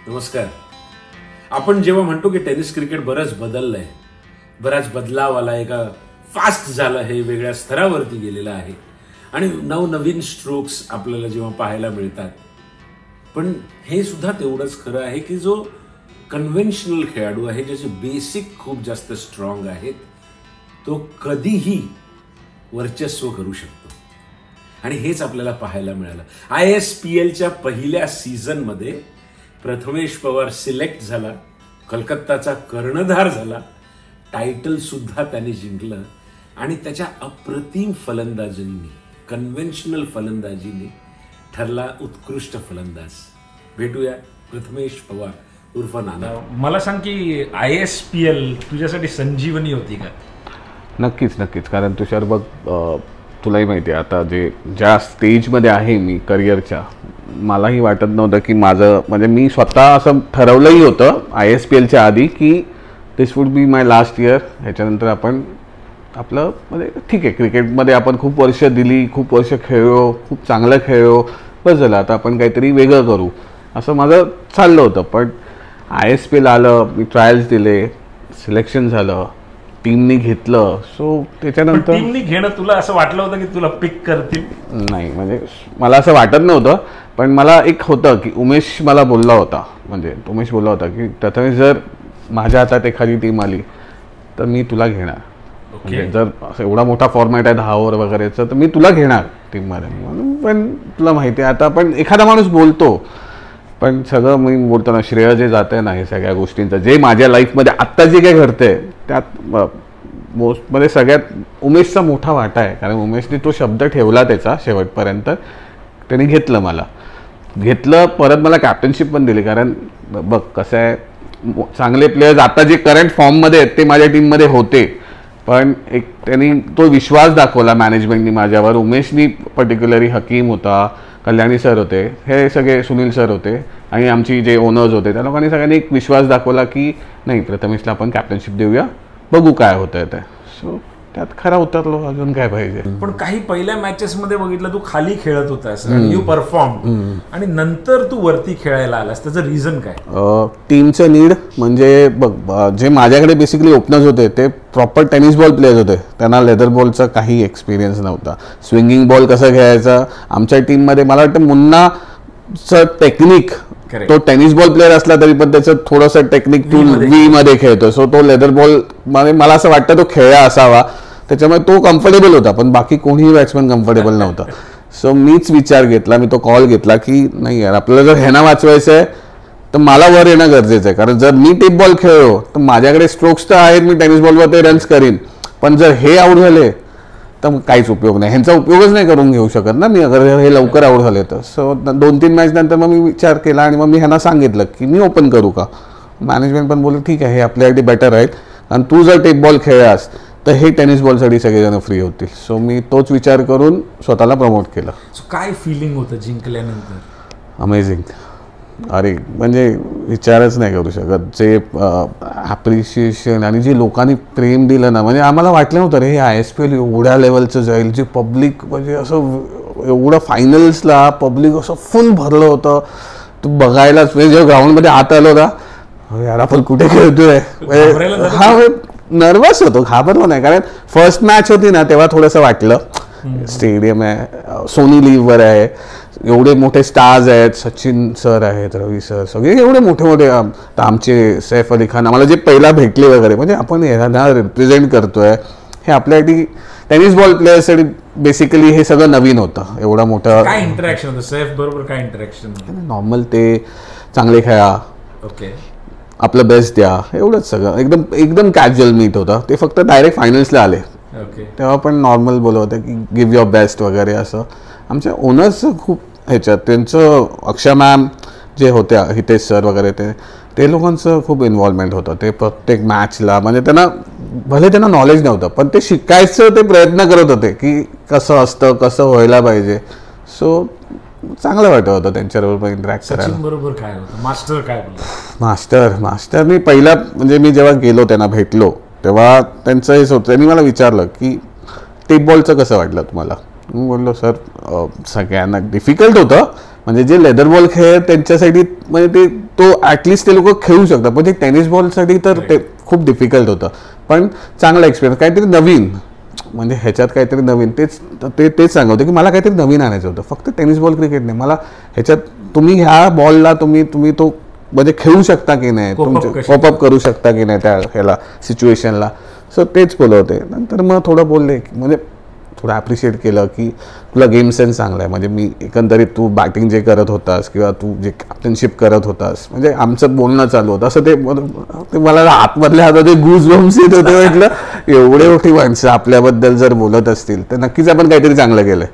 नमस्कार. आपण जेव्हा म्हणतो की टेनिस क्रिकेट बरंच बदललंय, बराच बदलाव आलाय, का फास्ट झालं, हे वेगळ्या स्तरावरती गेलेलं आहे आणि नवनवीन स्ट्रोक्स आपल्याला जेव्हा पाहायला मिळतात. पण हे सुद्धा तेवढंच खरं आहे की जो कन्व्हेन्शनल खेळाडू आहे, ज्याचे बेसिक खूप जास्त स्ट्रॉंग आहेत, तो कधीही वर्चस्व करू शकतो. आणि हेच आपल्याला पाहायला मिळालं. ISPLच्या पहिल्या सीझनमध्ये प्रथमेश पवार सिलेक्ट झाला, कलकत्ताचा कर्णधार झाला, टायटल सुद्धा त्याने जिंकलं आणि त्याच्या अप्रतिम फलंदाजीने, कन्व्हेन्शनल फलंदाजीने ठरला उत्कृष्ट फलंदाज. भेटूया प्रथमेश पवार उर्फ नाना. मला सांग की ISPL तुझ्यासाठी संजीवनी होती का? नक्कीच नक्कीच. कारण तुषार बघ, तुलाही माहिती आहे आता ज्या स्टेजमध्ये आहे मी करिअरच्या, मलाही वाटत नव्हतं की माझं, म्हणजे मी स्वतः असं ठरवलंही होतं ISPLच्या आधी की this would be my last year. ह्याच्यानंतर आपण आपलं म्हणजे ठीक आहे, क्रिकेटमध्ये आपण खूप वर्ष दिली, खूप वर्ष खेळलो, खूप चांगलं खेळलो, बस झालं, आता आपण काहीतरी वेगळं करू, असं माझं चाललं होतं. पण ISPL आलं, मी ट्रायल्स दिले, सिलेक्शन झालं, टीमनी घेतलं. सो त्याच्यानंतर टीमनी घेणं तुला असं वाटलं होतं की तुला पिक करतील? नाही, म्हणजे मला असं वाटत नव्हतं. पण मला एक होतं की उमेश मला बोलला होता, म्हणजे उमेश बोलला होता की प्रथमेश, जर माझ्या हातात एखादी टीम आली तर मी तुला घेणार. म्हणजे जर असं एवढा मोठा फॉर्मॅट आहे 10 ओव्हर वगैरेचं, तर मी तुला घेणार टीममध्ये. म्हणून पण तुला माहिती आहे आता, पण एखादा माणूस बोलतो, पण सगळं मी बोलतो ना, श्रेय जे जात आहे ना हे सगळ्या गोष्टींचं, जे माझ्या लाईफमध्ये आत्ता जे काही घडतंय त्यात मोस्टमध्ये सगळ्यात उमेशचा मोठा वाटा आहे. कारण उमेशने तो शब्द ठेवला त्याचा शेवटपर्यंत. त्याने घेतलं, मला घेतलं, परत मला कॅप्टनशिप पण दिली. कारण बघ कसं आहे, चांगले प्लेयर्स आता जे करंट फॉर्ममध्ये आहेत ते माझ्या टीममध्ये होते, पण एक त्यांनी तो विश्वास दाखवला मॅनेजमेंटनी माझ्यावर. उमेशनी पर्टिक्युलरली, हकीम होता, कल्याणी सर होते, हे सगळे सुनील सर होते आणि आमची जे ओनर्स होते, त्या लोकांनी सगळ्यांनी एक विश्वास दाखवला की नाही, प्रथमेशला आपण कॅप्टनशिप देऊया, बघू काय होतंय ते. सो त्यात खरा उतरलो, अजून काय पाहिजे. पण काही पहिल्या मॅचेस मध्ये बघितलं तू खाली खेळत होतास, यू परफॉर्म, आणि नंतर तू वरती खेळायला आलास, त्याचं रिझन काय? टीमचं नीड. म्हणजे बघ, जे माझ्याकडे बेसिकली ओपनर्स होते ते प्रॉपर टेनिस बॉल प्लेयर्स होते, त्यांना लेदर बॉलचा काही एक्सपिरियन्स नव्हता. स्विंगिंग बॉल कसं खेळायचा आमच्या टीममध्ये, मला वाटतं मुन्नाचं टेक्निक, तो टेनिस बॉल प्लेअर असला तरी पण त्याचं थोडंसं टेक्निक व्ही मध्ये खेळतो. सो तो लेदर बॉल मला असं वाटतं तो खेळा असावा, त्याच्यामुळे तो कम्फर्टेबल होता. पण बाकी कोणीही बॅट्समॅन कम्फर्टेबल नव्हता. सो मीच विचार घेतला, मी तो कॉल घेतला की नाही यार, आपल्याला जर ह्यांना वाचवायचं आहे तर मला वर येणं गरजेचं आहे. कारण जर मी टेप बॉल खेळलो तर माझ्याकडे स्ट्रोक्स तर आहेत, मी टेनिस बॉलवर ते रन्स करीन, पण जर हे आऊट झाले तर काहीच उपयोग नाही, ह्यांचा उपयोगच नाही करून घेऊ शकत ना मी, अगर हे लवकर आऊट झाले तर. सो 2-3 मॅच नंतर मग मी विचार केला आणि मग मी ह्यांना सांगितलं की मी ओपन करू का. मॅनेजमेंट पण बोलले ठीक आहे, हे आपल्यासाठी बेटर राहील, आणि तू जर टेप बॉल खेळलास तर हे टेनिस बॉलसाठी सगळेजण फ्री होतील. सो मी तोच विचार करून स्वतःला प्रमोट केलं. काय फिलिंग होतं जिंकल्यानंतर? अमेझिंग. अरे म्हणजे विचारच नाही करू शकत. जे ॲप्रिशिएशन आणि जे लोकांनी प्रेम दिलं ना, म्हणजे आम्हाला वाटलं नव्हतं रे हे ISPL एवढ्या लेवलचं जाईल. जे पब्लिक, म्हणजे असं एवढं फायनल्सला पब्लिक असं फुल भरलं होतं, तू बघायलाच. म्हणजे जेव्हा ग्राउंडमध्ये आत आलो ना, यार आपण कुठे खेळतोय, हा नर्वस होतो, घाबरलो नाही. कारण फर्स्ट मॅच होती ना तेव्हा थोडंसं वाटलं, स्टेडियम आहे, सोनी लिव्हवर आहे, एवढे मोठे स्टार्स आहेत, सचिन सर आहेत, रवी सर, सगळे एवढे मोठे मोठे, आमचे सैफ अली खान, आम्हाला जे पहिला भेटले वगैरे, म्हणजे आपण यांना रिप्रेझेंट करतोय. हे आपल्यासाठी टेनिस बॉल प्लेयर्ससाठी बेसिकली हे सगळं नवीन होतं. एवढा मोठा काय इंटरॅक्शन होतं सैफ बरोबर? काय इंटरॅक्शन? नॉर्मल, ते चांगले खेळा, ओके, आपलं बेस्ट द्या, एवढंच सगळं. एकदम कॅज्युअल मीट होतं. ते फक्त डायरेक्ट फायनल्सला आले तेव्हा पण नॉर्मल बोलत होते की गिव्ह युअर बेस्ट वगैरे असं. आमच्या ओनर्स खूप ह्याच्यात, त्यांचं अक्षय मॅम जे होत्या, हितेश सर वगैरे, ते लोकांचं खूप इन्व्हॉल्वमेंट होतं. ते प्रत्येक मॅचला, म्हणजे त्यांना नॉलेज नव्हतं पण ते शिकायचं ते प्रयत्न करत होते की कसं असतं, कसं व्हायला पाहिजे. सो चांगलं वाटत होतं त्यांच्याबरोबर इंटरॅक्ट करायला. बरोबर काय होतं? मास्टर काय बोलतो? मास्टर मी पहिला, म्हणजे मी जेव्हा गेलो त्यांना भेटलो तेव्हा त्यांचं हेच होतं. त्यांनी मला विचारलं की टेप बॉलचं कसं वाटलं तुम्हाला? मी बोललो सर सगळ्यांना डिफिकल्ट होतं, म्हणजे जे लेदर बॉल खेळ त्यांच्यासाठी म्हणजे ते तो ॲटलिस्ट ते लोक खेळू शकतात, पण ते टेनिस बॉलसाठी तर ते खूप डिफिकल्ट होतं. पण चांगला एक्सपिरियन्स, काहीतरी नवीन, म्हणजे ह्याच्यात काहीतरी नवीन, तेच सांगवतं की मला काहीतरी नवीन आणायचं होतं. फक्त टेनिस बॉल क्रिकेट नाही, मला ह्याच्यात तुम्ही ह्या बॉलला तुम्ही तो म्हणजे खेळू शकता की नाही, तुमचे पॉपअप करू शकता की नाही त्या ह्याला सिच्युएशनला. सो तेच बोलवते. नंतर मग थोडं बोलले की म्हणजे थोडं ॲप्रिशिएट केलं की तुला गेम सेन्स चांगला आहे, म्हणजे मी एकंदरीत तू बॅटिंग जे करत होतास किंवा तू जे कॅप्टनशिप करत होतास, म्हणजे आमचं बोलणं चालू होतं असं ते मला आतमधल्या हातात गूज बम्स येत होते. म्हटलं एवढे मोठी माणसं आपल्याबद्दल जर बोलत असतील तर नक्कीच आपण काहीतरी चांगलं केलंय.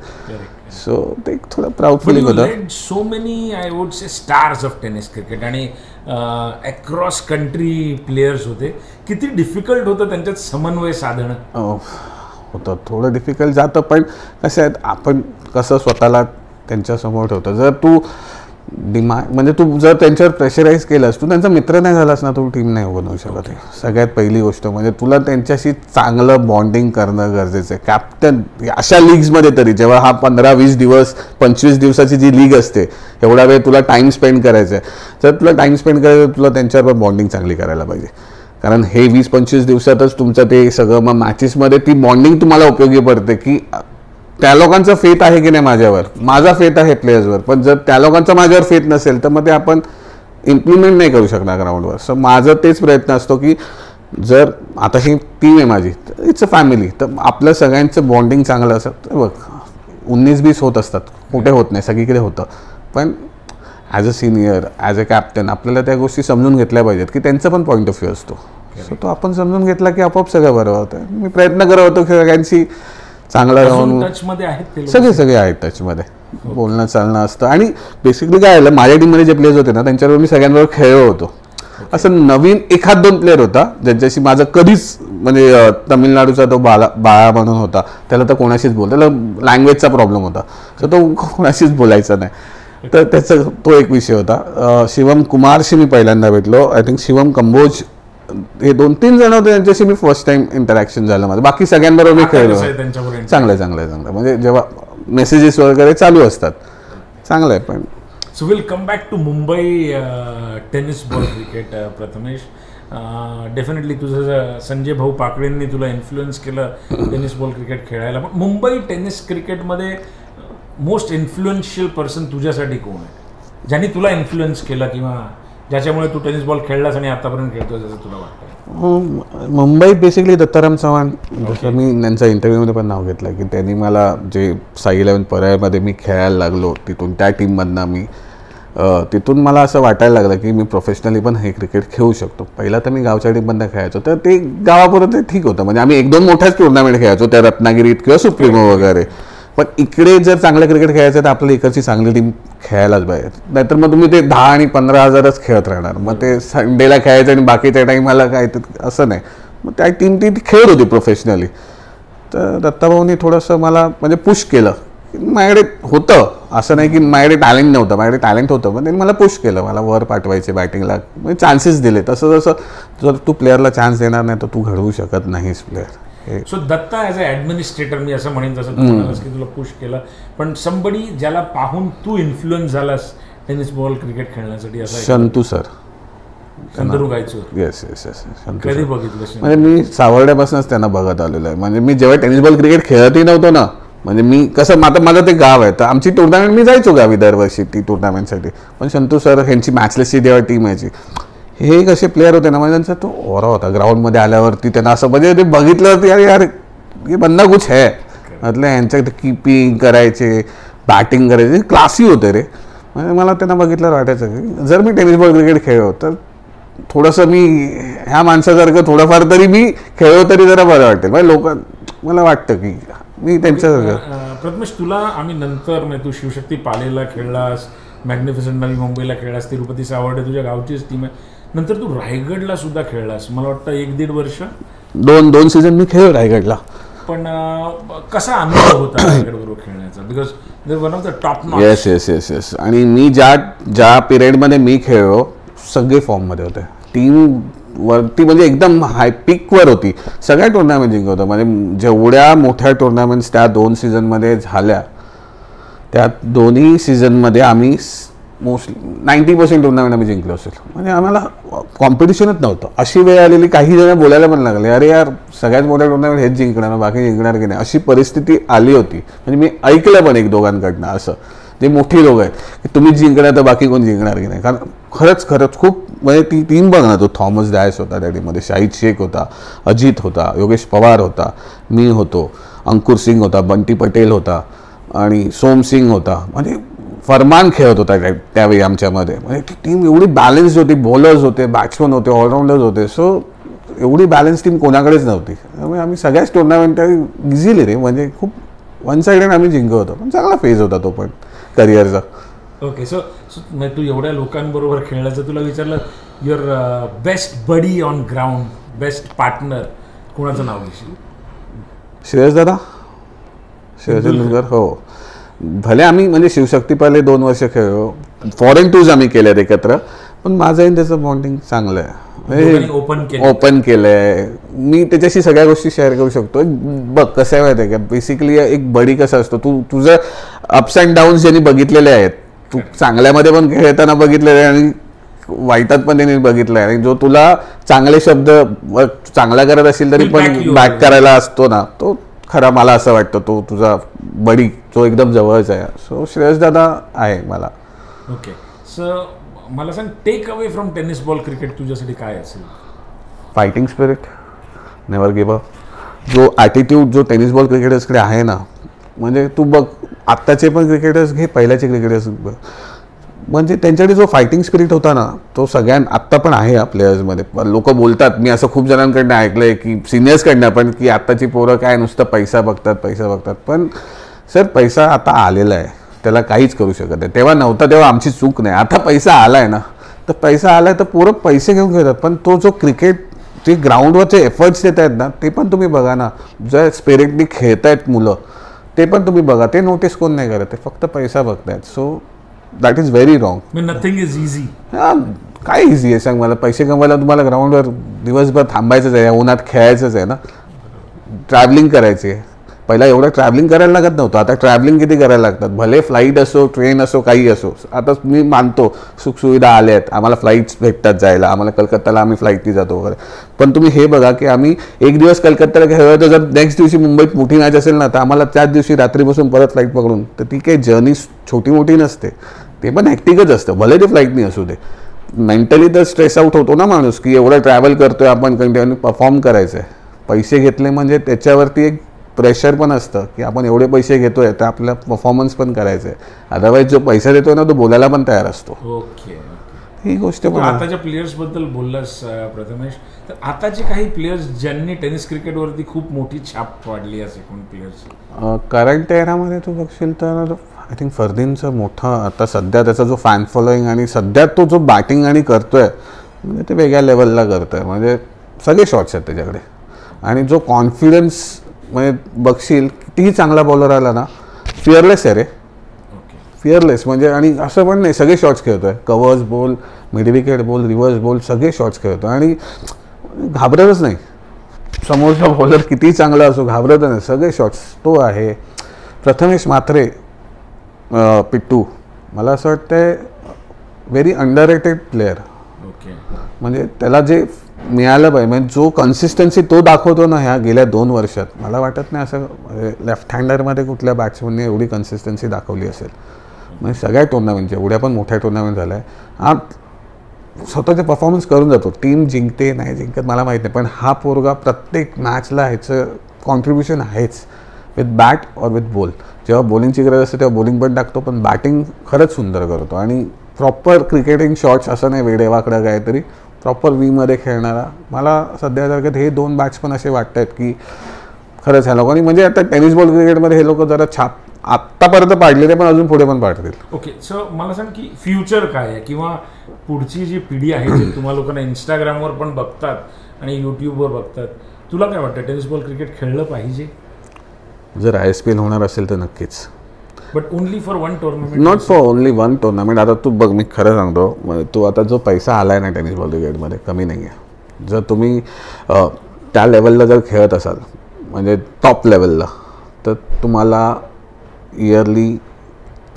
सो ते थोडं प्राऊड फिलिंग होतं. So many I would say stars of tennis cricket आणि अक्रॉस कंट्री प्लेयर्स होते. किती डिफिकल्ट होतं त्यांच्यात समन्वय साधणं? होतं थोडं डिफिकल्ट जातं, पण कसं आहे आपण कसं स्वतःला त्यांच्यासमोर ठेवतं. जर तू म्हणजे तू जर त्यांच्यावर प्रेशराईज केलंस, तू त्यांचा मित्र नाही झालास ना, तू टीम नाही बनवू शकत. सगळ्यात पहिली गोष्ट म्हणजे तुला त्यांच्याशी चांगलं बॉन्डिंग करणं गरजेचं आहे. कॅप्टन अशा लीग्समध्ये तरी जेव्हा हा 15-20 दिवस 25 दिवसाची जी लीग असते, एवढा वेळ तुला टाईम स्पेंड करायचा आहे. जर तुला टाईम स्पेंड करायचं, तुला त्यांच्यावर बॉन्डिंग चांगली करायला पाहिजे. कारण हे 20-25 दिवसातच तुमचं ते सगळं मग मॅचेसमध्ये ती बॉन्डिंग तुम्हाला उपयोगी पडते की त्या लोकांचा फेथ आहे की नाही माझ्यावर, माझा फेथ आहे प्लेयर्सवर. पण जर त्या लोकांचा माझ्यावर फेथ नसेल तर मग ते आपण इम्प्लिमेंट नाही करू शकणार ग्राउंडवर. सो माझं तेच प्रयत्न असतो की जर आता ही टीम आहे माझी, इट्स अ फॅमिली, तर आपलं सगळ्यांचं बॉन्डिंग चांगलं असतं. बघ 19-20 होत असतात, कुठे होत नाही, सगळीकडे होतं. पण as a senior, as a captain आपल्याला त्या गोष्टी समजून घेतल्या पाहिजेत की त्यांचा पण पॉईंट ऑफ व्ह्यू असतो. सो तो आपण समजून घेतला की आपोआप सगळं बरं होतं. मी प्रयत्न करत होतो की सगळ्यांशी चांगला राहून, सगळे आहेत टचमध्ये, बोलणं चालणं असतं. आणि बेसिकली काय झालं, माझ्या टीममध्ये जे प्लेयर्स होते ना त्यांच्याबरोबर मी सगळ्यांबरोबर खेळलो होतो. असं नवीन 1-2 प्लेअर होता ज्यांच्याशी माझं कधीच, म्हणजे तमिळनाडूचा तो बाळा म्हणून होता, त्याला तर कोणाशीच त्याला लँग्वेजचा प्रॉब्लेम होता, तर तो कोणाशीच बोलायचा नाही. तर त्याचा तो एक विषय होता. शिवम कुमारशी मी पहिल्यांदा भेटलो. आय थिंक शिवम कंबोज, हे 2-3 जण होते त्यांच्याशी मी फर्स्ट टाइम इंटरॅक्शन झालं माझं. बाकी सगळ्यांबरोबर मी खेळलो. चांगलं म्हणजे जेव्हा मेसेजेस वगैरे चालू असतात चांगलं आहे. पण so will come back to Mumbai tennis ball cricket. Prathamesh, definitely तुझं संजय भाऊ पाकळेंनी तुला इन्फ्लुएन्स केलं टेनिस बॉल क्रिकेट खेळायला. पण मुंबई टेनिस क्रिकेटमध्ये मोस्ट इन्फ्लुएन्शियल पर्सन तुझ्यासाठी कोण आहे, ज्यांनी तुला इन्फ्लुएन्स केलं किंवा ज्याच्यामुळे तू टेनिस बॉल खेळलास आणि आतापर्यंत खेळतोस असं तुला वाटतं? मुंबईत बेसिकली दत्ताराम चव्हाण, जसं मी त्यांच्या इंटरव्ह्यूमध्ये पण नाव घेतलं की त्यांनी मला जे साई 11 परळमध्ये मी खेळायला लागलो तिथून, त्या टीममधनं मी तिथून मला असं वाटायला लागलं की मी प्रोफेशनली पण हे क्रिकेट खेळू शकतो. पहिला तर मी गावच्या टीममधनं खेळायचो, तर ते गावापुरतं ठीक होतं. म्हणजे आम्ही 1-2 मोठ्याच टुर्नामेंट खेळायचो त्या रत्नागिरीत किंवा सुप्रीमो वगैरे. पण इकडे जर चांगलं क्रिकेट खेळायचं तर आपल्याला इकडची चांगली टीम खेळायलाच पाहिजे. नाहीतर मग तुम्ही ते 10 आणि 15,000च खेळत राहणार. मग ते संडेला खेळायचं आणि बाकीच्या टाईमाला काय असं नाही. मग त्या टीम ती खेळत होती प्रोफेशनली. तर दत्ताभाऊनी थोडंसं मला म्हणजे पुश केलं. माझ्याकडे होतं, असं नाही की माझ्याकडे टॅलेंट नव्हतं, माझ्याकडे टॅलेंट होतं, पण त्यांनी मला पुश केलं, मला वर पाठवायचे बॅटिंगला, म्हणजे चान्सेस दिले. तसं जसं जर तू प्लेअरला चान्स देणार नाही तर तू घडवू शकत नाहीस player. So Datta as a administrator, मी असं म्हणेन जसं तू म्हणालास की तुला पुश केलं, पण समबडी ज्याला पाहून तू इन्फ्लुएन्स झालास टेनिस बॉल क्रिकेट खेळण्यासाठी, असं शंतू सर. येस. कधी बघितलं? म्हणजे मी सावर्ड्यापासूनच त्यांना बघत आलेलो आहे. म्हणजे मी जेव्हा टेनिस बॉल क्रिकेट खेळतही नव्हतो ना, म्हणजे मी कसं आता माझं ते गाव आहे, तर आमची टुर्नामेंट मी जायचो गावी दरवर्षी ती टुर्नामेंटसाठी. पण शंतू सर ह्यांची मॅचलेसची जेव्हा टीम यायची, हे कसे प्लेअर होते ना, म्हणजे त्यांचा तो ओरा होता ग्राउंडमध्ये आल्यावरती. त्यांना असं म्हणजे ते बघितलं यार हे बंदा कुछ है, म्हटलं यांच्या कीपिंग करायचे, बॅटिंग करायचे, क्लासी होते रे. म्हणजे मला त्यांना बघितल्यावर वाटायचं की जर मी टेनिस बॉल क्रिकेट खेळलो तर थोडंसं मी ह्या माणसासारखं थोडंफार तरी मी खेळलो तरी जरा बरं वाटेल. म्हणजे लोक मला वाटतं की मी त्यांच्यासारखं. प्रथमेश, तुला आम्ही नंतर म्हणजे तू शिवशक्ती पालेला खेळलास, मॅग्निफिसंट नवी मुंबईला खेळलास, तिरुपती सावर्डे तुझ्या गावचीच टीम आहे, नंतर तू रायगडला सुद्धा खेळलास. मला वाटतं 1-1.5 वर्ष, 2 सीझन मी खेळलो रायगडला. पण कसा अनुभव होता रायगडबरोबर खेळण्याचा? Because they one of the top notch. Yes. आणि मी ज्या पिरियडमध्ये मी खेळलो सगळे फॉर्ममध्ये होते. टीम वरती म्हणजे एकदम हाय पीकवर होती, सगळ्या टुर्नामेंट जिंकत होतं. म्हणजे जेवढ्या मोठ्या टुर्नामेंट्स त्या 2 सीझनमध्ये झाल्या त्यात दोन्ही सीझनमध्ये आम्ही मोस्टली 90% टुर्नामेंट आम्ही जिंकलो असेल. म्हणजे आम्हाला कॉम्पिटिशनच नव्हतं. अशी वेळ आलेली, काही जण बोलायला पण लागले, अरे यार सगळ्यात मोठ्या टुर्नामेंट हेच जिंकणार, बाकी जिंकणार की नाही, अशी परिस्थिती आली होती. म्हणजे मी ऐकलं पण एक दोघांकडनं असं, जे मोठी लोक आहेत की तुम्ही जिंकणार तर बाकी कोण जिंकणार की नाही. कारण खरंच खूप म्हणजे ती टीम बघ ना, तो थॉमस डायस होता त्या टीममध्ये, शाहिद शेख होता, अजित होता, योगेश पवार होता, मी होतो, अंकुर सिंग होता, बंटी पटेल होता आणि सोम सिंग होता. म्हणजे फरमान खेळत होता त्यावेळी आमच्यामध्ये. म्हणजे ती टीम एवढी बॅलन्स्ड होती, बॉलर्स होते, बॅट्समन होते, ऑलराऊंडर्स होते. सो एवढी बॅलन्स टीम कोणाकडेच नव्हती. त्यामुळे आम्ही सगळ्याच टुर्नामेंट इझिली रे, म्हणजे खूप वन साइडेड आम्ही जिंकत होतो. पण चांगला फेज होता तो पण करिअरचा. ओके, सो तू एवढ्या लोकांबरोबर खेळल्याचं तुला विचारलं, your best buddy on ground, best partner, कोणाचं नाव घेशील? श्रेयस तेंडुलकर. हो, भले आम्ही म्हणजे शिवशक्ती पहिले 2 वर्ष खेळलो, फॉरेन टूर्स आम्ही केल्यात एकत्र, पण माझं आणि त्याचं बॉन्डिंग चांगलं आहे. ओपन केलंय मी, त्याच्याशी सगळ्या गोष्टी शेअर करू शकतो. बघ कसं आहे माहिती आहे का, बेसिकली एक बडी कसं असतो, तुझं अप्स अँड डाऊन्स ज्यांनी बघितलेले आहेत, तू चांगल्यामध्ये पण खेळताना बघितलेले आहे आणि वाईटात पण त्यांनी बघितलं आहे. आणि जो तुला चांगले शब्द चांगला करत असेल तरी पण बॅक करायला असतो ना, तो खरा मला असं वाटतं तो तुझा बडी जो एकदम जवळच आहे. सो श्रेयस दादा आहे मला. ओके, सो मला सांग, take away from tennis ball cricket तुझ्यासाठी काय असेल? Fighting spirit, never give up. जो ॲटिट्यूड जो टेनिस बॉल क्रिकेटर्सकडे आहे ना, म्हणजे तू बघ आत्ताचे पण क्रिकेटर्स घे, पहिल्याचे क्रिकेटर्स बघ, म्हणजे त्यांच्याकडे जो फायटिंग स्पिरिट होता ना, तो आत्ता पण आहे या प्लेयर्समध्ये. लोक बोलतात, मी असं खूप जणांकडनं ऐकलं आहे की सिनियर्सकडनं पण, की आत्ताची पोरं काय नुसतं पैसा बघतात. पण सर पैसा आता आलेला आहे, त्याला काहीच करू शकत नाही. तेव्हा नव्हता तेव्हा आमची चूक नाही. आता पैसा आला आहे ना, तर पैसा आला आहे तर पोरं पैसे घेऊन खेळतात. पण तो जो क्रिकेट जे ग्राउंडवरचे एफर्ट्स देत आहेत ना, ते पण तुम्ही बघा ना, जर स्पिरिटली खेळत आहेत मुलं, ते पण तुम्ही बघा, ते नोटीस कोण नाही करत, ते फक्त पैसा बघतायत. So that is very wrong. Nothing is easy. हां, काय इझी आहे सांग मला? पैसे कमवायला तुम्हाला ग्राउंडवर दिवसभर थांबायचंच आहे, उन्हात खेळायचंच आहे ना, ट्रॅव्हलिंग करायची आहे. पहिला एवढं ट्रॅव्हलिंग करायला लागत नव्हतं, आता ट्रॅव्हलिंग किती करायला लागतात. भले फ्लाईट असो, ट्रेन असो, काही असो. आता मी मानतो सुखसुविधा आल्या आहेत, आम्हाला फ्लाईट्स भेटतात जायला, आम्हाला कलकत्ताला आम्ही फ्लाईटनी जातो वगैरे. पण तुम्ही हे बघा की आम्ही एक दिवस कलकत्ताला खेळलो, तर जर नेक्स्ट दिवशी मुंबईत मोठी मॅच असेल ना, तर आम्हाला त्याच दिवशी रात्रीपासून परत फ्लाईट पकडून, तर ती काही जर्नी छोटी मोठी नसते, ते पण हॅक्टिकच असतं, भले ते फ्लाईटनी असू दे. मेंटली तर स्ट्रेस आउट होतो ना माणूस, की एवढं ट्रॅव्हल करतोय आपण, कंटिन्यू परफॉर्म करायचं आहे. पैसे घेतले म्हणजे त्याच्यावरती एक प्रेशर पण असतं की आपण एवढे पैसे घेतोय तर आपला परफॉर्मन्स पण करायचं आहे. अदरवाईज जो पैसा देतोय ना, तो बोलायला पण तयार असतो. ओके, ही गोष्ट पण. आताच्या प्लेयर्सबद्दल बोललास प्रथमेश, तर आताचे काही प्लेयर्स ज्यांनी टेनिस क्रिकेटवरती खूप मोठी छाप पाडली, असे कोण प्लेयर्स? करंट एरामध्ये तू बघशील तर आय थिंक फरदीनचं मोठं आता सध्या त्याचा जो फॅन फॉलोईंग आणि सध्या तो जो बॅटिंग आणि करतोय, म्हणजे ते वेगळ्या लेवलला करतोय. म्हणजे सगळे शॉट्स आहेत त्याच्याकडे, आणि जो कॉन्फिडन्स, म्हणजे बघशील कितीही चांगला बॉलर आला ना, फिअरलेस आहे रे, फिअरलेस. म्हणजे आणि असं पण नाही, सगळे शॉट्स खेळतोय, covers ball, mid wicket ball, reverse ball, सगळे शॉट्स खेळतोय आणि घाबरतच नाही. समोरचा बॉलर कितीही चांगला असो, घाबरत नाही, सगळे शॉट्स तो आहे. प्रथमेश म्हात्रे, पिट्टू, मला असं वाटतंय व्हेरी अंडररेटेड प्लेयर. म्हणजे त्याला जे मिळालं पाहिजे, म्हणजे जो कन्सिस्टन्सी तो दाखवतो ना ह्या गेल्या 2 वर्षात, मला वाटत नाही असं लेफ्ट हँडरमध्ये कुठल्या बॅट्समनने एवढी कन्सिस्टन्सी दाखवली असेल. म्हणजे सगळ्या टुर्नामेंटच्या, एवढ्या पण मोठ्या टुर्नामेंट झाल्या आहे, हा स्वतःचे परफॉर्मन्स करून जातो. टीम जिंकते नाही जिंकत मला माहीत नाही, पण हा पोरगा प्रत्येक मॅचला ह्याचं कॉन्ट्रीब्युशन आहेच, विथ बॅट और विथ बॉल. जेव्हा बॉलिंगची गरज असते तेव्हा बॉलिंग पण टाकतो, पण बॅटिंग खरंच सुंदर करतो. आणि प्रॉपर क्रिकेटिंग शॉट्स, असं नाही वेडेवाकडं काहीतरी, प्रॉपर वीमध्ये खेळणारा. मला सध्या तारखेत हे 2 बॅट्समन असे वाटत आहेत की खरंच ह्या लोकांनी, म्हणजे आता टेनिस बॉल क्रिकेटमध्ये हे लोक जरा छाप आत्तापर्यंत पाडलेले, पण अजून पुढे पण पाडतील. ओके, सो मला सांग की फ्युचर काय आहे, किंवा पुढची जी पिढी आहे, जे तुम्हाला लोकांना इंस्टाग्रामवर पण बघतात आणि यूट्यूबवर बघतात, तुला काय वाटतं टेनिस बॉल क्रिकेट खेळलं पाहिजे? जर ISPL होणार असेल तर नक्कीच, but only for one tournament, not for only one tournament. आता तू बघ, मी खरं सांगतो, तू आता जो पैसा आला आहे ना टेनिस बॉल क्रिकेटमध्ये, कमी नाही आहे. जर तुम्ही त्या लेवलला जर खेळत असाल, म्हणजे टॉप लेवलला, तर तुम्हाला इयरली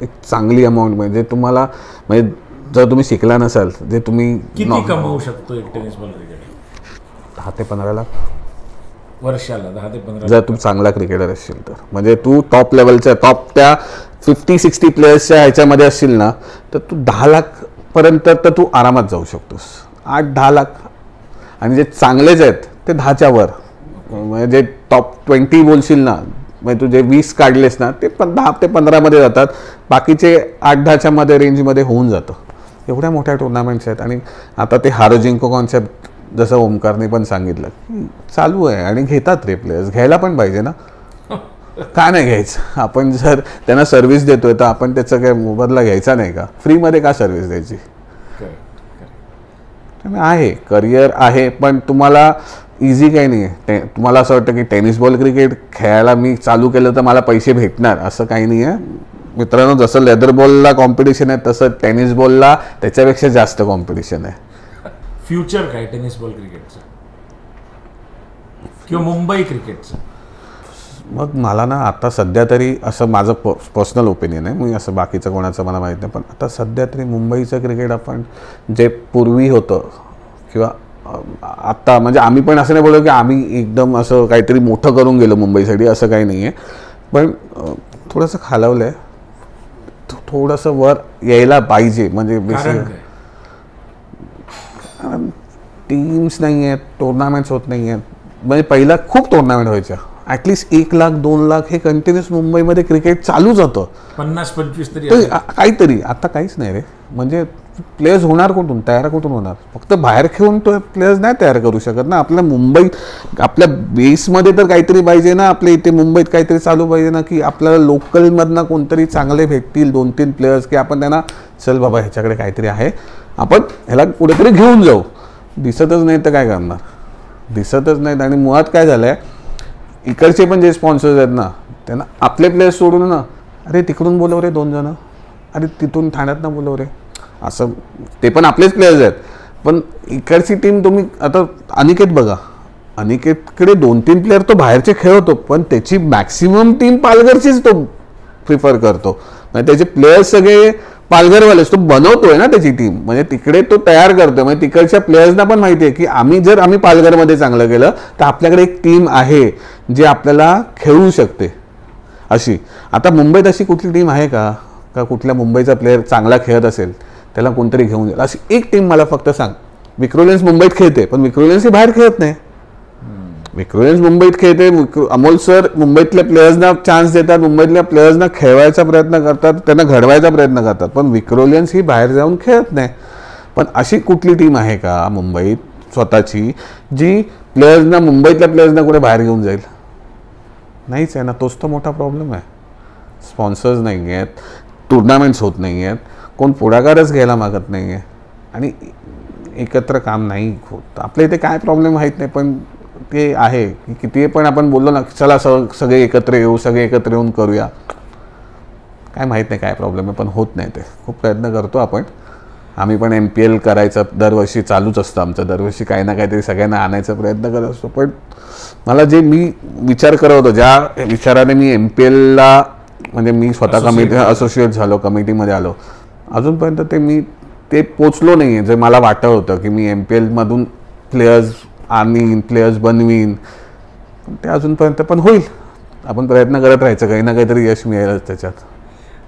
एक चांगली अमाऊंट म्हणजे तुम्हाला म्हणजे जर तुम्ही शिकला नसाल जे तुम्ही किती कमवू शकतो एक टेनिस बॉल क्रिकेट? 10 ते 15 लाख वर्षाला. 10 ते 15 जर तू चांगला क्रिकेटर असशील तर. म्हणजे तू टॉप लेवलच्या टॉप त्या 50-60 प्लेयर्सच्या ह्याच्यामध्ये असशील ना तर तू 10 लाख पर्यंत तर तू आरामात जाऊ शकतोस. 8-10 लाख. आणि जे चांगलेच आहेत ते 10च्या वर. म्हणजे जे टॉप 20 बोलशील ना म्हणजे तू जे 20 काढलेस ना ते 10 ते 15 मध्ये जातात. बाकीचे 8-10च्या मध्ये रेंजमध्ये होऊन जातं. एवढ्या मोठ्या टुर्नामेंट्स आहेत. आणि आता ते हारो जिंको कॉन्सेप्ट जसं ओमकारने पण सांगितलं की चालू आहे आणि घेतात रे प्लेयर्स. घ्यायला पण पाहिजे ना. का नाही घ्यायचं? आपण जर त्यांना सर्व्हिस देतोय तर आपण त्याचा काय मोबदला घ्यायचा नाही का? फ्रीमध्ये का सर्व्हिस द्यायची? आहे करिअर आहे पण तुम्हाला इझी काही नाही आहे. तुम्हाला असं वाटतं की टेनिस बॉल क्रिकेट खेळायला मी चालू केलं तर मला पैसे भेटणार असं काही नाही आहे मित्रांनो. जसं लेदर बॉलला कॉम्पिटिशन आहे तसं टेनिस बॉलला त्याच्यापेक्षा जास्त कॉम्पिटिशन आहे. फ्युचर काय टेनिस बॉल क्रिकेटचं किंवा मुंबई क्रिकेटचं? मग मला ना आता सध्या तरी असं माझं पर्सनल ओपिनियन आहे. मी असं बाकीचं कोणाचं मला माहीत नाही पण आता सध्या तरी मुंबईचं क्रिकेट आपण जे पूर्वी होतं किंवा आत्ता म्हणजे आम्ही पण असं नाही बोललो की आम्ही एकदम असं काहीतरी मोठं करून गेलो मुंबईसाठी असं काही नाही आहे. पण थोडंसं खालावलं आहे. थोडंसं वर यायला पाहिजे. म्हणजे टीम्स नाही आहेत टुर्नामेंट्स होत नाही आहेत. म्हणजे पहिला खूप टुर्नामेंट व्हायच्या. ॲटलिस्ट 1 लाख 2 लाख हे कंटिन्युअस मुंबईमध्ये क्रिकेट चालूच होतं. 50-25 तरी काहीतरी. आता काहीच नाही रे. म्हणजे प्लेयर्स होणार कुठून? तयार कुठून होणार? फक्त बाहेर खेळून तो प्लेयर्स नाही तयार करू शकत ना. आपल्या मुंबईत आपल्या बेसमध्ये तर काहीतरी पाहिजे ना. आपल्या इथे मुंबईत काहीतरी चालू पाहिजे ना की आपल्याला लोकलमधनं कोणतरी चांगले भेटतील 2-3 प्लेयर्स की आपण त्यांना चल बाबा ह्याच्याकडे काहीतरी आहे आपण ह्याला कुठेतरी घेऊन जाऊ. दिसतच नाही तर काय करणार? दिसतच नाहीत. आणि मुळात काय झालं आहे इकडचे पण जे स्पॉन्सर्स आहेत ना त्यांना आपले प्लेयर्स सोडून ना अरे तिकडून बोलव रे 2 जण, अरे तिथून ठाण्यातनं बोलव रे असं. ते पण आपलेच प्लेयर्स आहेत पण इकडची टीम तुम्ही आता अनिकेत बघा. अनिकेतकडे 2-3 प्लेयर तो बाहेरचे खेळवतो पण त्याची मॅक्सिमम टीम पालघरचीच तो प्रिफर करतो. म्हणजे त्याचे प्लेयर्स सगळे पालघरवालेच. तो बनवतोय ना त्याची टीम. म्हणजे तिकडे तो तयार करतोय. म्हणजे तिकडच्या प्लेयर्सना पण माहिती आहे की आम्ही पालघरमध्ये चांगलं केलं तर आपल्याकडे एक टीम आहे जी आपल्याला खेळू शकते अशी. आता मुंबईत अशी कुठली टीम आहे का कुठल्या मुंबईचा प्लेयर चांगला खेळत असेल त्याला कोणतरी घेऊन जाईल अशी एक टीम मला फक्त सांग. विक्रोलियन्स मुंबईत खेळते पण विक्रोलियन्स ही बाहेर खेळत नाही. विक्रोलियन्स मुंबईत खेळते. अमोल सर मुंबईतल्या प्लेयर्सना चान्स देतात. मुंबईतल्या प्लेयर्सना खेळवायचा प्रयत्न करतात. त्यांना घडवायचा प्रयत्न करतात पण विक्रोलियन्स ही बाहेर जाऊन खेळत नाही. पण अशी कुठली टीम आहे का मुंबईत स्वतःची जी प्लेयर्सना मुंबईतल्या प्लेयर्सना कुठे बाहेर घेऊन जाईल? नाहीच आहे ना. तोच तर मोठा प्रॉब्लेम आहे. स्पॉन्सर्स नाही आहेत. टुर्नामेंट्स होत नाही आहेत. कोण पुढाकारच घ्यायला मागत नाही आहे आणि एकत्र काम नाही होत. आपल्या इथे काय प्रॉब्लेम माहीत नाही पण ते आहे की किती पण आपण बोललो ना चला सगळे एकत्र येऊन करूया. काय माहीत नाही काय प्रॉब्लेम आहे पण होत नाही. ते खूप प्रयत्न करतो आपण. आम्ही पण MPL करायचं दरवर्षी चालूच असतं आमचं. दरवर्षी काही ना काहीतरी सगळ्यांना आणायचा प्रयत्न करत असतो. पण मला जे मी विचार करत होतो ज्या विचाराने मी MPLला म्हणजे मी स्वतः कमिटी असोसिएट झालो कमिटीमध्ये आलो अजूनपर्यंत ते पोचलो नाही आहे जे मला वाटत होतं की मी MPLमधून प्लेयर्स आणीन प्लेयर्स बनवीन. ते अजूनपर्यंत पण होईल. आपण प्रयत्न करत राहायचं काही ना काहीतरी यश मिळेलच त्याच्यात.